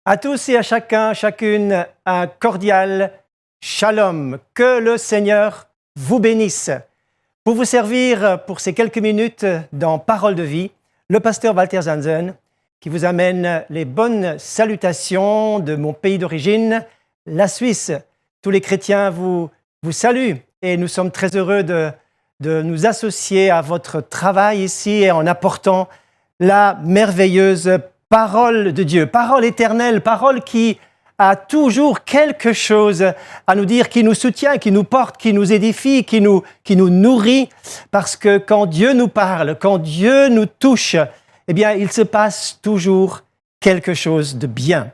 À tous et à chacun, chacune, un cordial shalom. Que le Seigneur vous bénisse. Pour vous servir pour ces quelques minutes dans Parole de vie, le pasteur Walter Zanzen qui vous amène les bonnes salutations de mon pays d'origine, la Suisse. Tous les chrétiens vous saluent et nous sommes très heureux de nous associer à votre travail ici en apportant la merveilleuse parole de Dieu, parole éternelle, parole qui a toujours quelque chose à nous dire, qui nous soutient, qui nous porte, qui nous édifie, qui nous nourrit, parce que quand Dieu nous parle, quand Dieu nous touche, eh bien, il se passe toujours quelque chose de bien.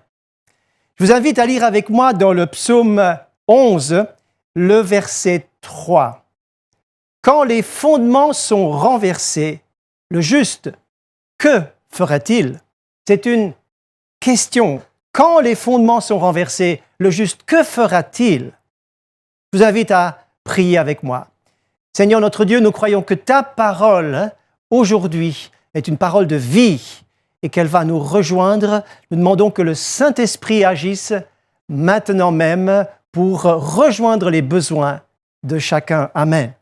Je vous invite à lire avec moi dans le psaume 11, le verset 3. Quand les fondements sont renversés, le juste, que fera-t-il? C'est une question. Quand les fondements sont renversés, le juste, que fera-t-il? Je vous invite à prier avec moi. Seigneur notre Dieu, nous croyons que ta parole, aujourd'hui, est une parole de vie et qu'elle va nous rejoindre. Nous demandons que le Saint-Esprit agisse maintenant même pour rejoindre les besoins de chacun. Amen.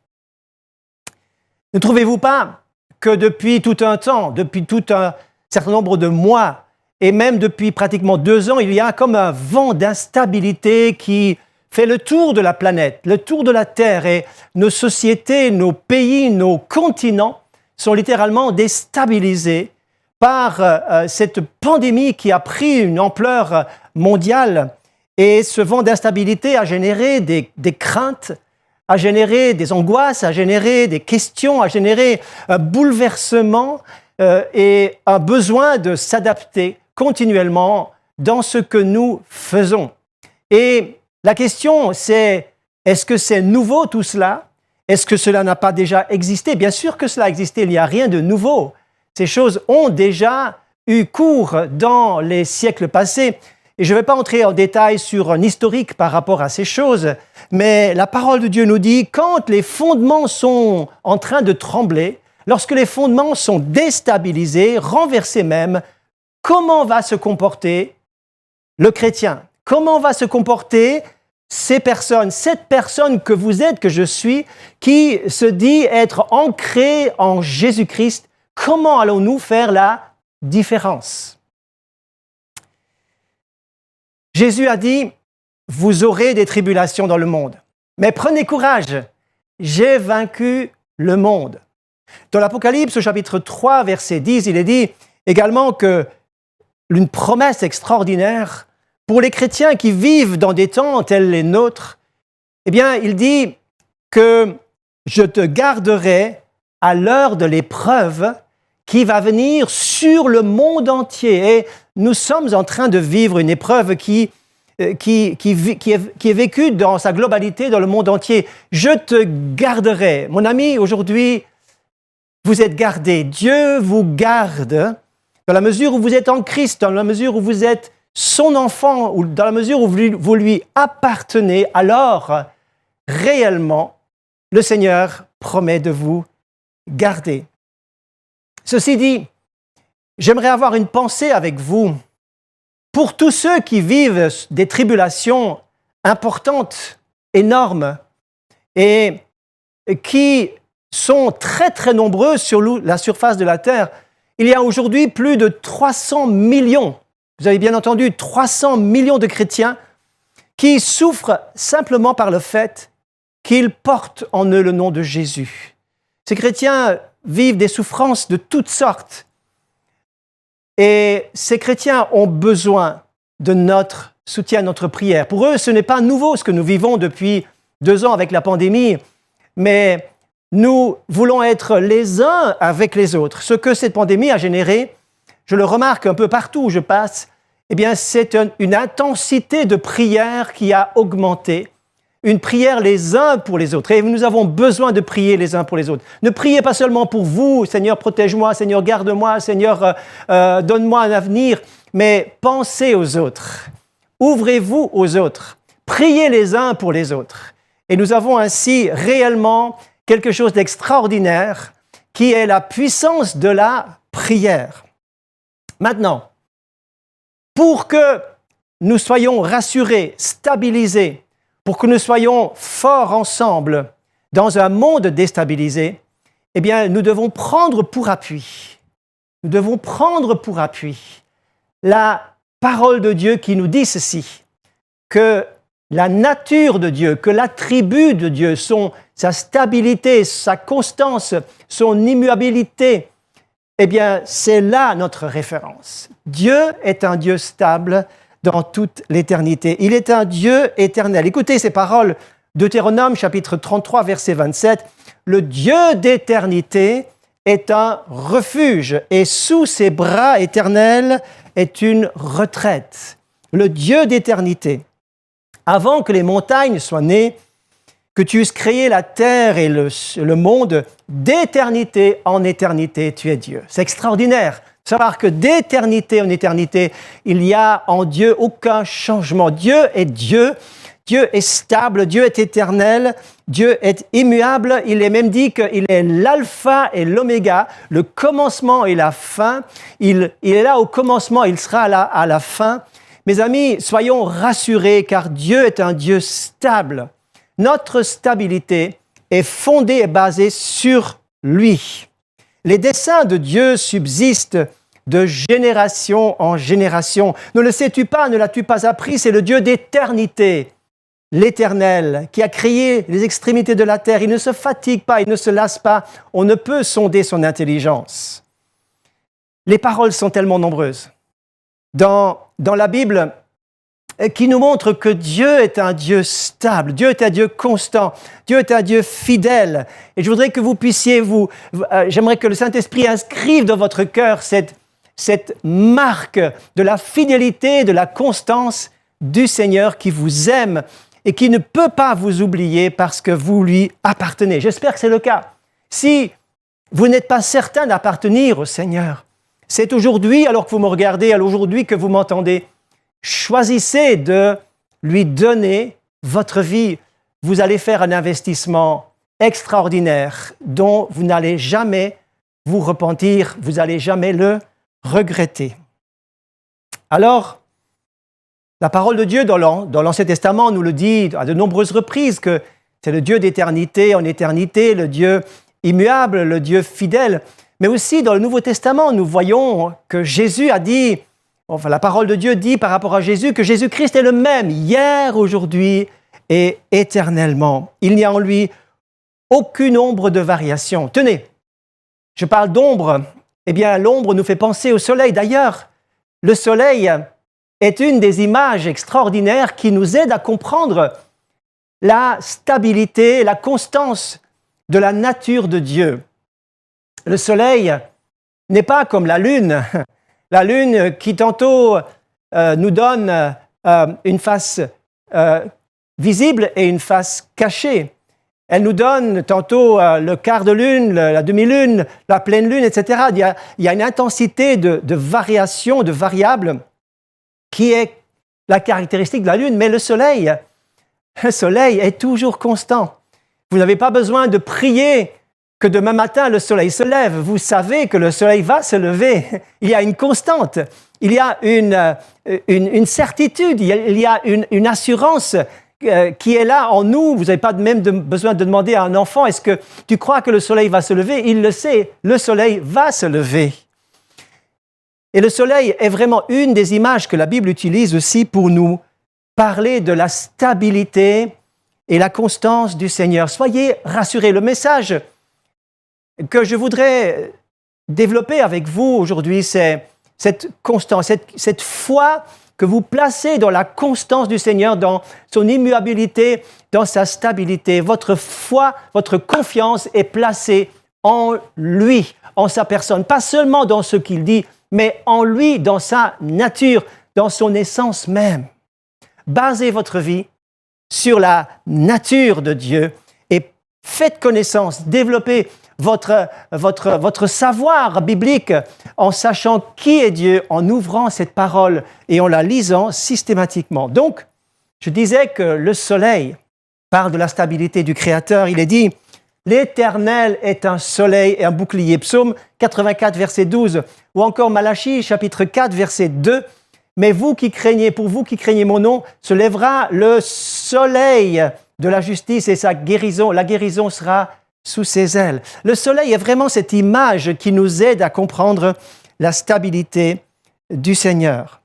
Ne trouvez-vous pas que depuis tout un temps, depuis tout un certain nombre de mois, et même depuis pratiquement 2 ans, il y a comme un vent d'instabilité qui fait le tour de la planète, le tour de la Terre, et nos sociétés, nos pays, nos continents sont littéralement déstabilisés par cette pandémie qui a pris une ampleur mondiale. Et ce vent d'instabilité a généré des craintes, a généré des angoisses, a généré des questions, a généré un bouleversement et un besoin de s'adapter continuellement dans ce que nous faisons. Et la question, c'est, est-ce que c'est nouveau tout cela? Est-ce que cela n'a pas déjà existé? Bien sûr que cela a existé, il n'y a rien de nouveau. Ces choses ont déjà eu cours dans les siècles passés. Et je ne vais pas entrer en détail sur un historique par rapport à ces choses, mais la parole de Dieu nous dit, quand les fondements sont en train de trembler, lorsque les fondements sont déstabilisés, renversés même, comment va se comporter le chrétien? Comment va se comporter cette personne que vous êtes, que je suis, qui se dit être ancrée en Jésus-Christ? Comment allons-nous faire la différence? Jésus a dit, vous aurez des tribulations dans le monde, mais prenez courage, j'ai vaincu le monde. Dans l'Apocalypse, au chapitre 3, verset 10, il est dit également qu'une promesse extraordinaire pour les chrétiens qui vivent dans des temps tels les nôtres, eh bien, il dit que je te garderai à l'heure de l'épreuve qui va venir sur le monde entier. Et nous sommes en train de vivre une épreuve qui est vécue dans sa globalité dans le monde entier. Je te garderai. Mon ami, aujourd'hui, vous êtes gardés. Dieu vous garde dans la mesure où vous êtes en Christ, dans la mesure où vous êtes son enfant, ou dans la mesure où vous lui appartenez, alors réellement, le Seigneur promet de vous garder. Ceci dit, j'aimerais avoir une pensée avec vous pour tous ceux qui vivent des tribulations importantes, énormes, et qui sont très très nombreux sur la surface de la Terre. Il y a aujourd'hui plus de 300 millions, vous avez bien entendu, 300 millions de chrétiens qui souffrent simplement par le fait qu'ils portent en eux le nom de Jésus. Ces chrétiens vivent des souffrances de toutes sortes. Et ces chrétiens ont besoin de notre soutien, notre prière. Pour eux, ce n'est pas nouveau ce que nous vivons depuis 2 ans avec la pandémie, mais nous voulons être les uns avec les autres. Ce que cette pandémie a généré, je le remarque un peu partout où je passe, eh bien, c'est une intensité de prière qui a augmenté. Une prière les uns pour les autres. Et nous avons besoin de prier les uns pour les autres. Ne priez pas seulement pour vous, Seigneur, protège-moi, Seigneur, garde-moi, Seigneur, donne-moi un avenir, mais pensez aux autres. Ouvrez-vous aux autres. Priez les uns pour les autres. Et nous avons ainsi réellement quelque chose d'extraordinaire qui est la puissance de la prière. Maintenant, pour que nous soyons rassurés, stabilisés, pour que nous soyons forts ensemble dans un monde déstabilisé, eh bien, nous devons prendre pour appui. Nous devons prendre pour appui la parole de Dieu qui nous dit ceci, que la nature de Dieu, que l'attribut de Dieu, sa stabilité, sa constance, son immuabilité, eh bien, c'est là notre référence. Dieu est un Dieu stable dans toute l'éternité. Il est un Dieu éternel. Écoutez ces paroles, Deutéronome chapitre 33, verset 27. « Le Dieu d'éternité est un refuge et sous ses bras éternels est une retraite. » Le Dieu d'éternité. Avant que les montagnes soient nées, que tu eusses créé la terre et le monde, d'éternité en éternité, tu es Dieu. C'est extraordinaire de savoir que d'éternité en éternité, il n'y a en Dieu aucun changement. Dieu est Dieu, Dieu est stable, Dieu est éternel, Dieu est immuable. Il est même dit qu'il est l'alpha et l'oméga, le commencement et la fin. Il est là au commencement, il sera là à la fin. Mes amis, soyons rassurés car Dieu est un Dieu stable. Notre stabilité est fondée et basée sur lui. Les desseins de Dieu subsistent de génération en génération. Ne le sais-tu pas, ne l'as-tu pas appris, c'est le Dieu d'éternité, l'Éternel, qui a créé les extrémités de la terre. Il ne se fatigue pas, il ne se lasse pas. On ne peut sonder son intelligence. Les paroles sont tellement nombreuses dans la Bible qui nous montrent que Dieu est un Dieu stable, Dieu est un Dieu constant, Dieu est un Dieu fidèle. Et je voudrais que vous puissiez j'aimerais que le Saint-Esprit inscrive dans votre cœur cette marque de la fidélité, de la constance du Seigneur qui vous aime et qui ne peut pas vous oublier parce que vous lui appartenez. J'espère que c'est le cas. Si vous n'êtes pas certain d'appartenir au Seigneur, c'est aujourd'hui, alors que vous me regardez, alors aujourd'hui que vous m'entendez, choisissez de lui donner votre vie. Vous allez faire un investissement extraordinaire dont vous n'allez jamais vous repentir, vous n'allez jamais le regretter. Alors, la parole de Dieu dans l'Ancien Testament nous le dit à de nombreuses reprises que c'est le Dieu d'éternité en éternité, le Dieu immuable, le Dieu fidèle. Mais aussi dans le Nouveau Testament, nous voyons que Jésus a dit, la parole de Dieu dit par rapport à Jésus que Jésus-Christ est le même hier, aujourd'hui et éternellement. Il n'y a en lui aucune ombre de variation. Tenez, je parle d'ombre. Eh bien, l'ombre nous fait penser au soleil. D'ailleurs, le soleil est une des images extraordinaires qui nous aide à comprendre la stabilité, la constance de la nature de Dieu. Le soleil n'est pas comme la lune qui tantôt nous donne une face visible et une face cachée. Elle nous donne tantôt le quart de lune, la demi-lune, la pleine lune, etc. Il y a une intensité de variation, de variables qui est la caractéristique de la lune, mais le soleil est toujours constant. Vous n'avez pas besoin de prier que demain matin le soleil se lève. Vous savez que le soleil va se lever. Il y a une constante, il y a une certitude, il y a une assurance qui est là en nous. Vous n'avez pas même besoin de demander à un enfant, est-ce que tu crois que le soleil va se lever? Il le sait, le soleil va se lever. Et le soleil est vraiment une des images que la Bible utilise aussi pour nous parler de la stabilité et la constance du Seigneur. Soyez rassurés. Le message que je voudrais développer avec vous aujourd'hui, c'est cette constance, cette foi que vous placez dans la constance du Seigneur, dans son immuabilité, dans sa stabilité. Votre foi, votre confiance est placée en lui, en sa personne. Pas seulement dans ce qu'il dit, mais en lui, dans sa nature, dans son essence même. Basez votre vie sur la nature de Dieu et faites connaissance, développez votre savoir biblique en sachant qui est Dieu, en ouvrant cette parole et en la lisant systématiquement. Donc, je disais que le soleil parle de la stabilité du Créateur. Il est dit « L'Éternel est un soleil et un bouclier ». Psaume 84, verset 12, ou encore Malachie, chapitre 4, verset 2. « Mais pour vous qui craignez mon nom, se lèvera le soleil de la justice et la guérison sera sous ses ailes. Le soleil est vraiment cette image qui nous aide à comprendre la stabilité du Seigneur.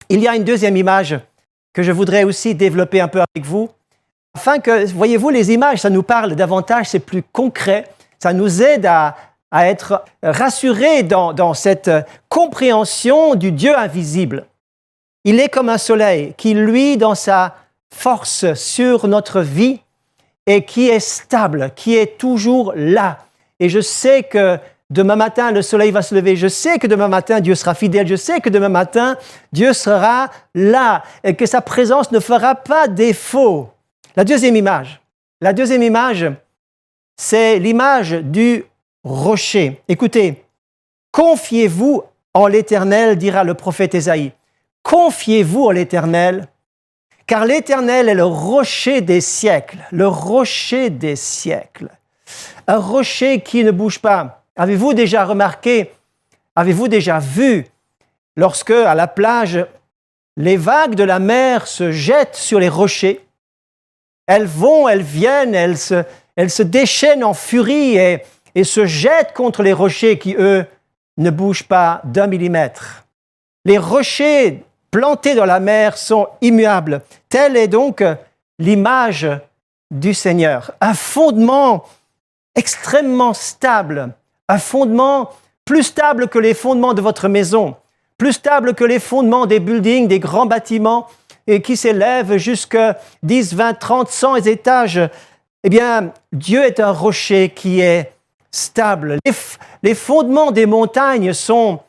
Il y a une deuxième image que je voudrais aussi développer un peu avec vous, afin que, voyez-vous, les images, ça nous parle davantage, c'est plus concret, ça nous aide à être rassurés dans cette compréhension du Dieu invisible. Il est comme un soleil qui, lui, dans sa force sur notre vie, et qui est stable, qui est toujours là. Et je sais que demain matin, le soleil va se lever. Je sais que demain matin, Dieu sera fidèle. Je sais que demain matin, Dieu sera là et que sa présence ne fera pas défaut. La deuxième image, c'est l'image du rocher. Écoutez, confiez-vous en l'Éternel, dira le prophète Ésaïe. Confiez-vous en l'Éternel, car l'Éternel est le rocher des siècles, le rocher des siècles. Un rocher qui ne bouge pas. Avez-vous déjà remarqué, avez-vous déjà vu, lorsque à la plage, les vagues de la mer se jettent sur les rochers, elles vont, elles viennent, elles se déchaînent en furie et se jettent contre les rochers qui, eux, ne bougent pas d'un millimètre. Les rochers plantés dans la mer sont immuables. Telle est donc l'image du Seigneur. Un fondement extrêmement stable, un fondement plus stable que les fondements de votre maison, plus stable que les fondements des buildings, des grands bâtiments et qui s'élèvent jusqu'à 10, 20, 30, 100 étages. Eh bien, Dieu est un rocher qui est stable. Les fondements des montagnes sont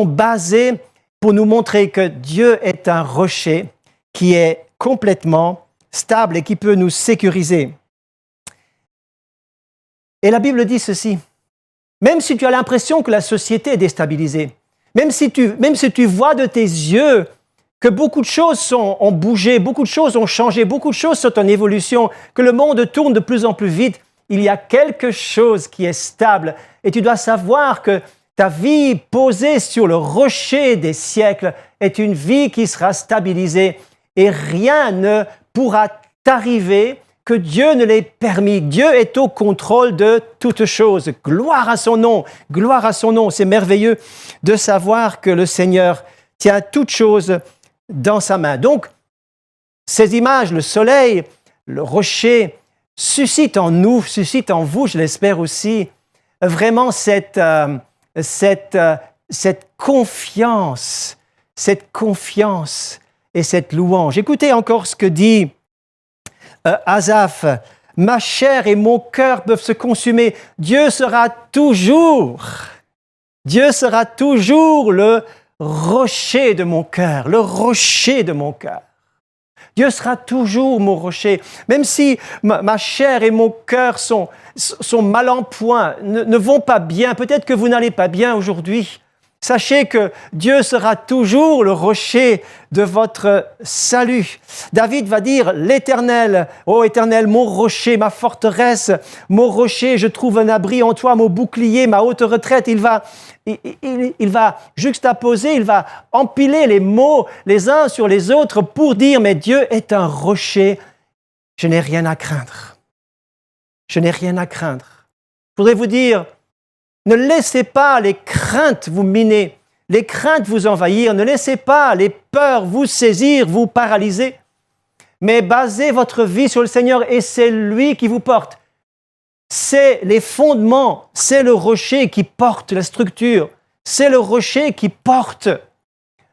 basés pour nous montrer que Dieu est un rocher qui est complètement stable et qui peut nous sécuriser. Et la Bible dit ceci, même si tu as l'impression que la société est déstabilisée, même si tu vois de tes yeux que beaucoup de choses ont bougé, beaucoup de choses ont changé, beaucoup de choses sont en évolution, que le monde tourne de plus en plus vite, il y a quelque chose qui est stable. Et tu dois savoir que ta vie posée sur le rocher des siècles est une vie qui sera stabilisée et rien ne pourra t'arriver que Dieu ne l'ait permis. Dieu est au contrôle de toutes choses. Gloire à son nom, gloire à son nom. C'est merveilleux de savoir que le Seigneur tient toutes choses dans sa main. Donc, ces images, le soleil, le rocher, suscitent en nous, suscitent en vous, je l'espère aussi, vraiment cette confiance et cette louange. Écoutez encore ce que dit Asaph. Ma chair et mon cœur peuvent se consumer. Dieu sera toujours le rocher de mon cœur, le rocher de mon cœur. Dieu sera toujours mon rocher. Même si ma chair et mon cœur sont mal en point, ne vont pas bien, peut-être que vous n'allez pas bien aujourd'hui, sachez que Dieu sera toujours le rocher de votre salut. David va dire, l'Éternel, ô Éternel, mon rocher, ma forteresse, mon rocher, je trouve un abri en toi, mon bouclier, ma haute retraite. Il va juxtaposer, il va empiler les mots les uns sur les autres pour dire, mais Dieu est un rocher, je n'ai rien à craindre. Je n'ai rien à craindre. Je voudrais vous dire, ne laissez pas les craintes vous miner, les craintes vous envahir, ne laissez pas les peurs vous saisir, vous paralyser, mais basez votre vie sur le Seigneur et c'est lui qui vous porte. C'est les fondements, c'est le rocher qui porte la structure, c'est le rocher qui porte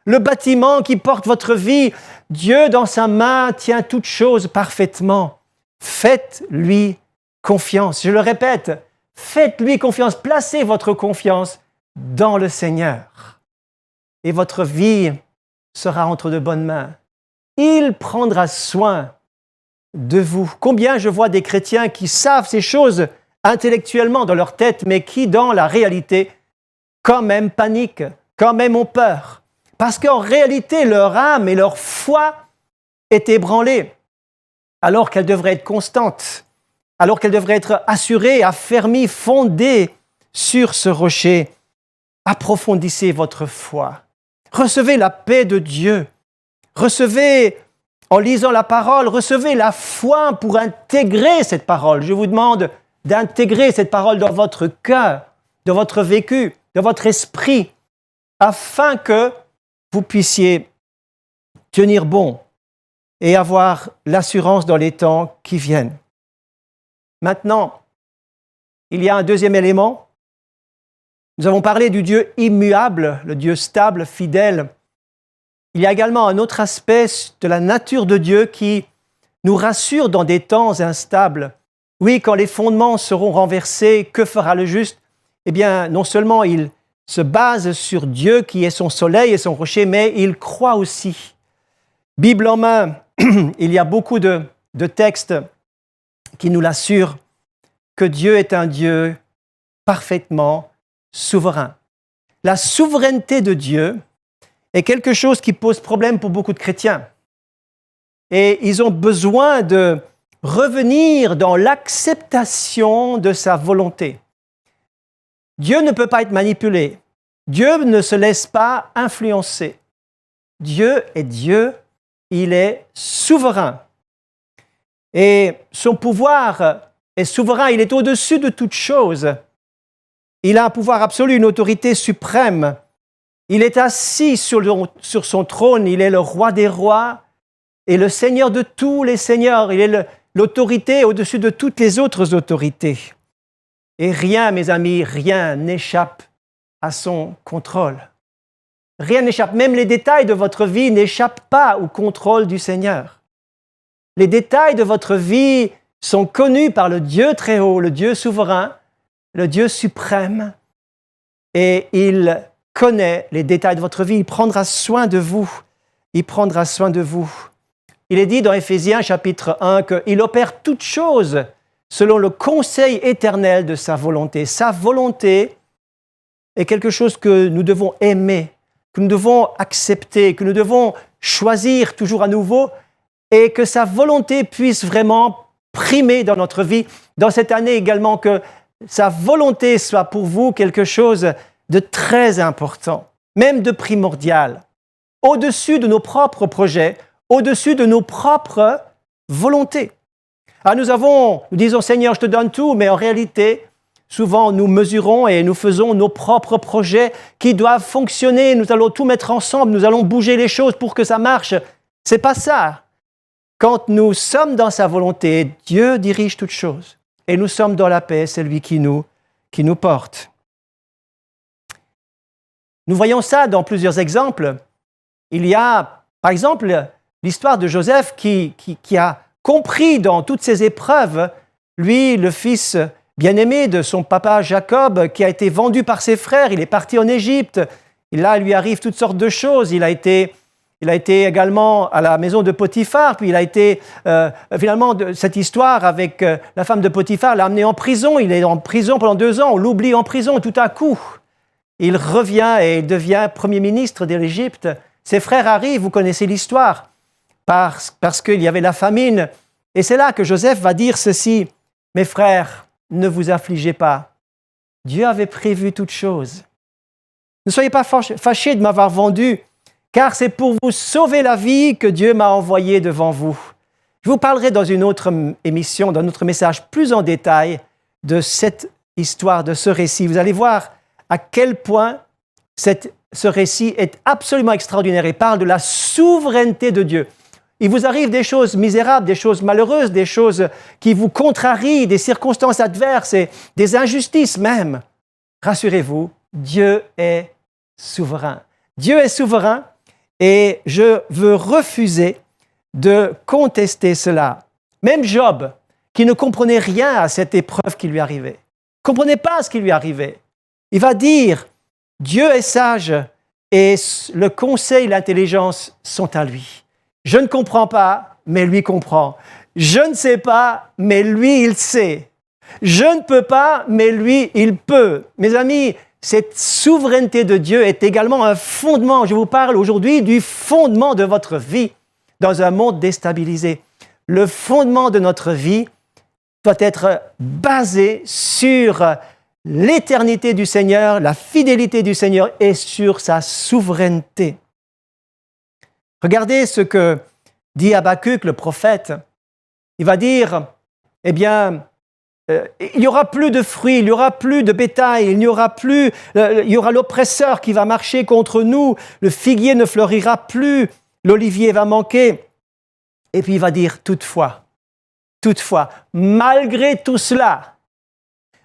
le bâtiment, qui porte votre vie. Dieu dans sa main tient toutes choses parfaitement. Faites-lui confiance. Je le répète, faites-lui confiance, placez votre confiance dans le Seigneur et votre vie sera entre de bonnes mains. Il prendra soin de vous. Combien je vois des chrétiens qui savent ces choses intellectuellement dans leur tête, mais qui dans la réalité quand même paniquent, quand même ont peur, parce qu'en réalité leur âme et leur foi est ébranlée, alors qu'elle devrait être constante, alors qu'elle devrait être assurée, affermie, fondée sur ce rocher. Approfondissez votre foi. Recevez la paix de Dieu. Recevez, en lisant la parole, recevez la foi pour intégrer cette parole. Je vous demande d'intégrer cette parole dans votre cœur, dans votre vécu, dans votre esprit, afin que vous puissiez tenir bon et avoir l'assurance dans les temps qui viennent. Maintenant, il y a un deuxième élément. Nous avons parlé du Dieu immuable, le Dieu stable, fidèle. Il y a également un autre aspect de la nature de Dieu qui nous rassure dans des temps instables. Oui, quand les fondements seront renversés, que fera le juste? Eh bien, non seulement il se base sur Dieu qui est son soleil et son rocher, mais il croit aussi. Bible en main, il y a beaucoup de textes qui nous l'assurent que Dieu est un Dieu parfaitement souverain. La souveraineté de Dieu est quelque chose qui pose problème pour beaucoup de chrétiens. Et ils ont besoin de revenir dans l'acceptation de sa volonté. Dieu ne peut pas être manipulé. Dieu ne se laisse pas influencer. Dieu est Dieu, il est souverain. Et son pouvoir est souverain, il est au-dessus de toute chose. Il a un pouvoir absolu, une autorité suprême. Il est assis sur son trône, il est le roi des rois et le seigneur de tous les seigneurs. Il est l'autorité au-dessus de toutes les autres autorités. Et rien, mes amis, rien n'échappe à son contrôle. Rien n'échappe, même les détails de votre vie n'échappent pas au contrôle du Seigneur. Les détails de votre vie sont connus par le Dieu très haut, le Dieu souverain, le Dieu suprême, et il connaît les détails de votre vie. Il prendra soin de vous. Il prendra soin de vous. Il est dit dans Éphésiens chapitre 1 qu'il opère toutes choses selon le conseil éternel de sa volonté. Sa volonté est quelque chose que nous devons aimer, que nous devons accepter, que nous devons choisir toujours à nouveau, et que sa volonté puisse vraiment primer dans notre vie. Dans cette année également, que sa volonté soit pour vous quelque chose de très important, même de primordial, au-dessus de nos propres projets, au-dessus de nos propres volontés. Alors nous disons Seigneur, je te donne tout, mais en réalité, souvent nous mesurons et nous faisons nos propres projets qui doivent fonctionner, nous allons tout mettre ensemble, nous allons bouger les choses pour que ça marche. C'est pas ça. Quand nous sommes dans sa volonté, Dieu dirige toutes choses. Et nous sommes dans la paix, c'est lui qui nous porte. Nous voyons ça dans plusieurs exemples. Il y a, par exemple, l'histoire de Joseph qui a compris dans toutes ces épreuves, lui, le fils bien-aimé de son papa Jacob, qui a été vendu par ses frères, il est parti en Égypte. Et là, il lui arrive toutes sortes de choses. Il a été également à la maison de Potiphar, puis il a été, finalement, cette histoire avec la femme de Potiphar l'a amené en prison. Il est en prison pendant 2 ans, on l'oublie en prison tout à coup. Il revient et devient premier ministre de l'Égypte. Ses frères arrivent, vous connaissez l'histoire, parce qu'il y avait la famine. Et c'est là que Joseph va dire ceci: « Mes frères, ne vous affligez pas. Dieu avait prévu toutes choses. Ne soyez pas fâchés de m'avoir vendu, car c'est pour vous sauver la vie que Dieu m'a envoyé devant vous. » Je vous parlerai dans une autre émission, dans un autre message, plus en détail de cette histoire, de ce récit. Vous allez voir à quel point ce récit est absolument extraordinaire et parle de la souveraineté de Dieu. Il vous arrive des choses misérables, des choses malheureuses, des choses qui vous contrarient, des circonstances adverses et des injustices même. Rassurez-vous, Dieu est souverain. Dieu est souverain et je veux refuser de contester cela. Même Job, qui ne comprenait rien à cette épreuve qui lui arrivait, ne comprenait pas ce qui lui arrivait, il va dire « Dieu est sage et le conseil et l'intelligence sont à lui. Je ne comprends pas, mais lui comprend. Je ne sais pas, mais lui, il sait. Je ne peux pas, mais lui, il peut. » Mes amis, cette souveraineté de Dieu est également un fondement. Je vous parle aujourd'hui du fondement de votre vie dans un monde déstabilisé. Le fondement de notre vie doit être basé sur l'éternité du Seigneur, la fidélité du Seigneur et sur sa souveraineté. Regardez ce que dit Habakkuk, le prophète. Il va dire, eh bien, il n'y aura plus de fruits, il n'y aura plus de bétail, il y aura l'oppresseur qui va marcher contre nous, le figuier ne fleurira plus, l'olivier va manquer. Et puis il va dire, toutefois, malgré tout cela,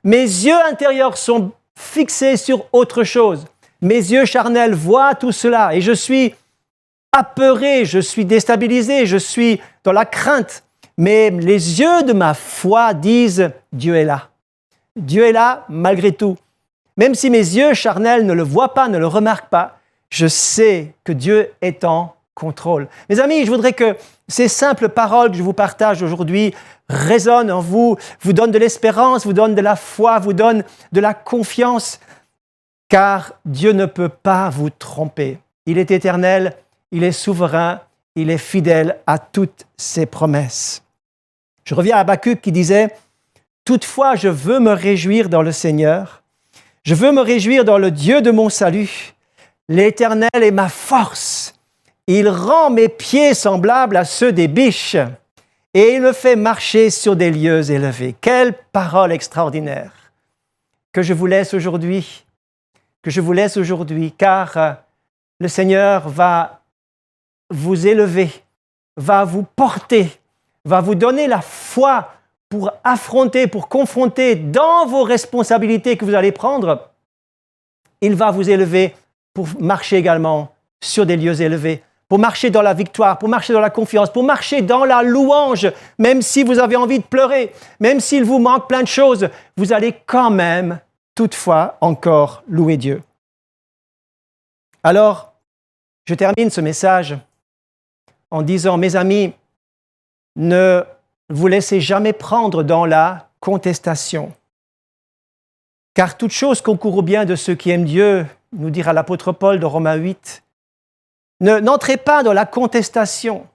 mes yeux intérieurs sont fixés sur autre chose. Mes yeux charnels voient tout cela et je suis apeuré, je suis déstabilisé, je suis dans la crainte. Mais les yeux de ma foi disent « Dieu est là ». Dieu est là malgré tout. Même si mes yeux charnels ne le voient pas, ne le remarquent pas, je sais que Dieu est en contrôle. Mes amis, je voudrais que ces simples paroles que je vous partage aujourd'hui résonnent en vous, vous donnent de l'espérance, vous donnent de la foi, vous donnent de la confiance, car Dieu ne peut pas vous tromper. Il est éternel, il est souverain, il est fidèle à toutes ses promesses. Je reviens à Habakkuk qui disait « Toutefois, je veux me réjouir dans le Seigneur, je veux me réjouir dans le Dieu de mon salut. L'Éternel est ma force. Il rend mes pieds semblables à ceux des biches et il me fait marcher sur des lieux élevés. » Quelle parole extraordinaire que je vous laisse aujourd'hui, car le Seigneur va vous élever, va vous porter, va vous donner la foi pour affronter, pour confronter dans vos responsabilités que vous allez prendre. Il va vous élever pour marcher également sur des lieux élevés, pour marcher dans la victoire, pour marcher dans la confiance, pour marcher dans la louange. Même si vous avez envie de pleurer, même s'il vous manque plein de choses, vous allez quand même, toutefois, encore louer Dieu. Alors, je termine ce message en disant, mes amis, ne vous laissez jamais prendre dans la contestation. Car toute chose concourt au bien de ceux qui aiment Dieu, nous dira l'apôtre Paul dans Romains 8. N'entrez pas dans la contestation.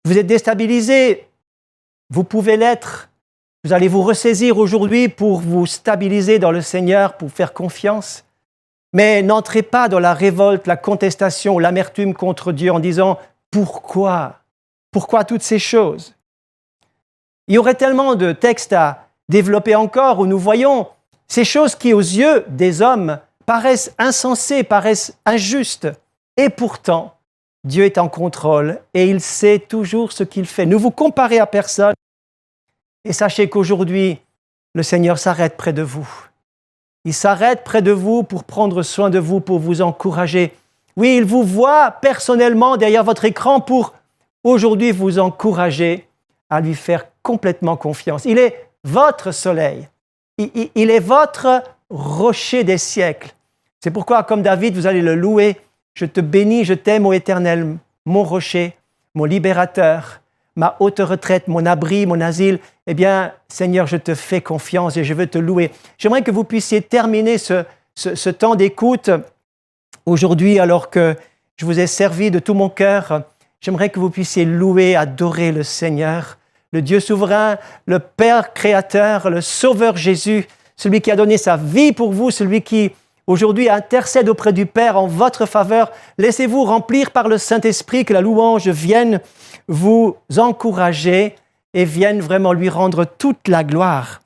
Vous êtes déstabilisé, vous pouvez l'être. Vous allez vous ressaisir aujourd'hui pour vous stabiliser dans le Seigneur, pour faire confiance. Mais n'entrez pas dans la révolte, la contestation, l'amertume contre Dieu en disant « Pourquoi ? Pourquoi toutes ces choses ?» Il y aurait tellement de textes à développer encore où nous voyons ces choses qui, aux yeux des hommes, paraissent insensées, paraissent injustes. Et pourtant, Dieu est en contrôle et il sait toujours ce qu'il fait. Ne vous comparez à personne et sachez qu'aujourd'hui, le Seigneur s'arrête près de vous. Il s'arrête près de vous pour prendre soin de vous, pour vous encourager. Oui, il vous voit personnellement derrière votre écran pour aujourd'hui vous encourager à lui faire complètement confiance. Il est votre soleil. Il est votre rocher des siècles. C'est pourquoi, comme David, vous allez le louer. Je te bénis, je t'aime, ô Éternel, mon rocher, mon libérateur, ma haute retraite, mon abri, mon asile. Eh bien, Seigneur, je te fais confiance et je veux te louer. J'aimerais que vous puissiez terminer ce temps d'écoute aujourd'hui, alors que je vous ai servi de tout mon cœur. J'aimerais que vous puissiez louer, adorer le Seigneur, le Dieu souverain, le Père créateur, le Sauveur Jésus, celui qui a donné sa vie pour vous, celui qui aujourd'hui intercède auprès du Père en votre faveur. Laissez-vous remplir par le Saint-Esprit, que la louange vienne vous encourager et vienne vraiment lui rendre toute la gloire.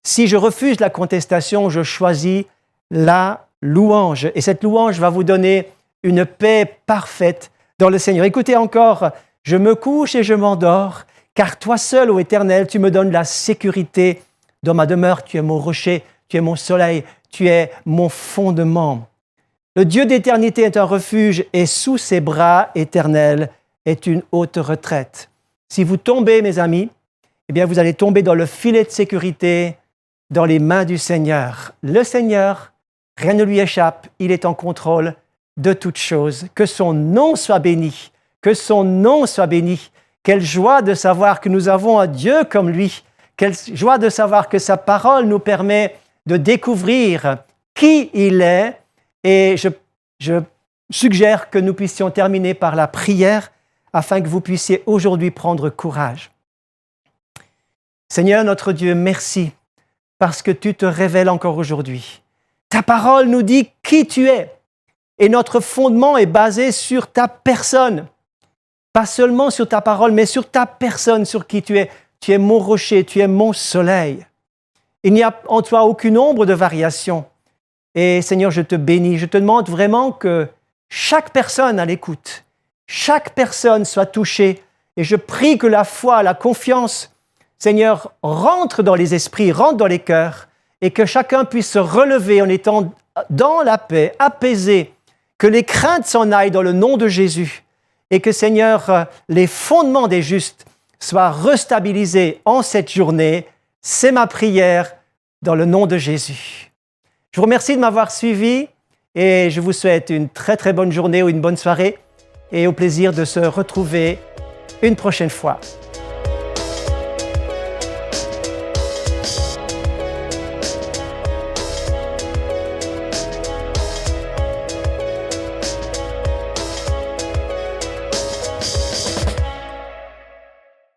Si je refuse la contestation, je choisis la louange. Et cette louange va vous donner une paix parfaite dans le Seigneur. Écoutez encore, je me couche et je m'endors, car toi seul, ô Éternel, tu me donnes la sécurité dans ma demeure. Tu es mon rocher, tu es mon soleil, tu es mon fondement. Le Dieu d'éternité est un refuge et sous ses bras éternels est une haute retraite. Si vous tombez, mes amis, eh bien vous allez tomber dans le filet de sécurité, dans les mains du Seigneur. Le Seigneur, rien ne lui échappe, il est en contrôle de toutes choses. Que son nom soit béni, que son nom soit béni. Quelle joie de savoir que nous avons un Dieu comme lui. Quelle joie de savoir que sa parole nous permet de découvrir qui il est. Et je suggère que nous puissions terminer par la prière afin que vous puissiez aujourd'hui prendre courage. Seigneur notre Dieu, merci parce que tu te révèles encore aujourd'hui. Ta parole nous dit qui tu es. Et notre fondement est basé sur ta personne. Pas seulement sur ta parole, mais sur ta personne, sur qui tu es. Tu es mon rocher, tu es mon soleil. Il n'y a en toi aucune ombre de variation. Et Seigneur, je te bénis. Je te demande vraiment que chaque personne à l'écoute, chaque personne soit touchée. Et je prie que la foi, la confiance, Seigneur, rentre dans les esprits, rentre dans les cœurs, et que chacun puisse se relever en étant dans la paix, apaisé, que les craintes s'en aillent dans le nom de Jésus, et que, Seigneur, les fondements des justes soient restabilisés en cette journée. C'est ma prière dans le nom de Jésus. Je vous remercie de m'avoir suivi et je vous souhaite une très très bonne journée ou une bonne soirée et au plaisir de se retrouver une prochaine fois.